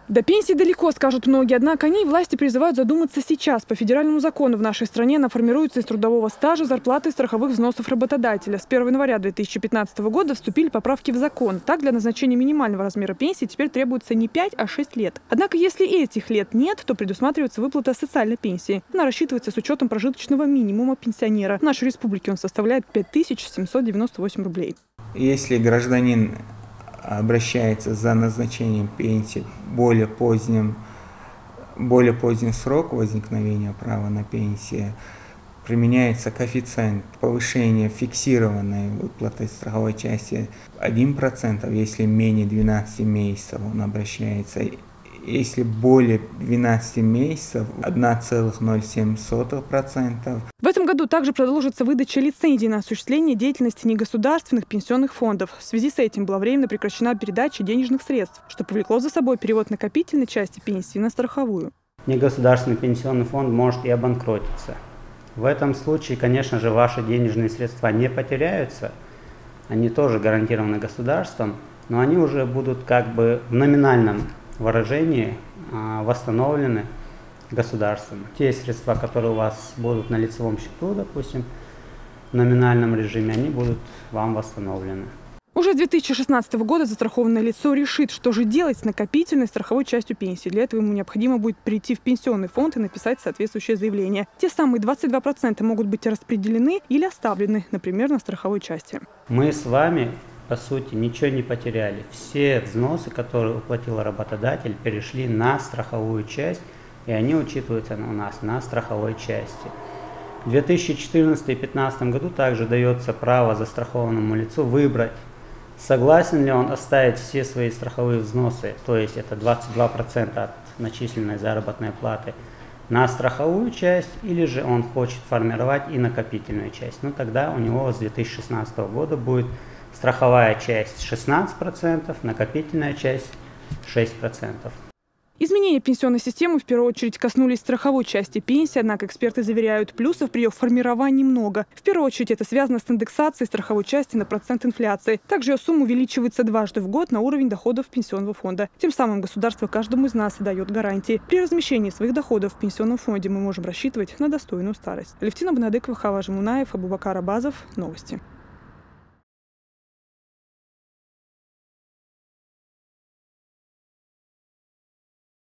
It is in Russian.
До пенсии далеко, скажут многие, однако они и власти призывают задуматься сейчас. По федеральному закону в нашей стране она формируется из трудового стажа, зарплаты и страховых взносов работодателя. С 1 января 2015 года вступили поправки в закон. Так, для назначения минимального размера пенсии теперь требуется не 5, а 6 лет. Однако, если этих лет нет, то предусматривается выплата социальной пенсии. Она рассчитывается с учетом прожиточного минимума пенсионера. В нашей республике он составляет 5798 рублей. Если гражданин обращается за назначением пенсии более поздний срок возникновения права на пенсию, применяется коэффициент повышения фиксированной выплаты страховой части 1%, если менее 12 месяцев он обращается. Если более 12 месяцев, 1,07%. В этом году также продолжится выдача лицензий на осуществление деятельности негосударственных пенсионных фондов. В связи с этим была временно прекращена передача денежных средств, что повлекло за собой перевод накопительной части пенсии на страховую. Негосударственный пенсионный фонд может и обанкротиться. В этом случае, конечно же, ваши денежные средства не потеряются. Они тоже гарантированы государством, но они уже будут как бы в номинальном выражении восстановлены государством. Те средства, которые у вас будут на лицевом счету, допустим, в номинальном режиме, они будут вам восстановлены. Уже с 2016 года застрахованное лицо решит, что же делать с накопительной страховой частью пенсии. Для этого ему необходимо будет прийти в пенсионный фонд и написать соответствующее заявление. Те самые 22% могут быть распределены или оставлены, например, на страховой части. Мы с вами, по сути, ничего не потеряли. Все взносы, которые уплатил работодатель, перешли на страховую часть, и они учитываются у нас на страховой части. В 2014 и 2015 году также дается право застрахованному лицу выбрать, согласен ли он оставить все свои страховые взносы, то есть это 22% от начисленной заработной платы, на страховую часть, или же он хочет формировать и накопительную часть. Ну тогда у него с 2016 года будет страховая часть 16%, накопительная часть 6%. Изменения пенсионной системы в первую очередь коснулись страховой части пенсии, однако эксперты заверяют, плюсов при ее формировании много. В первую очередь это связано с индексацией страховой части на процент инфляции. Также ее сумма увеличивается дважды в год на уровень доходов пенсионного фонда. Тем самым государство каждому из нас дает гарантии. При размещении своих доходов в пенсионном фонде мы можем рассчитывать на достойную старость. Алевтина Бонадыкова, Хава Жамунаев, Абубакар Абазов. Новости.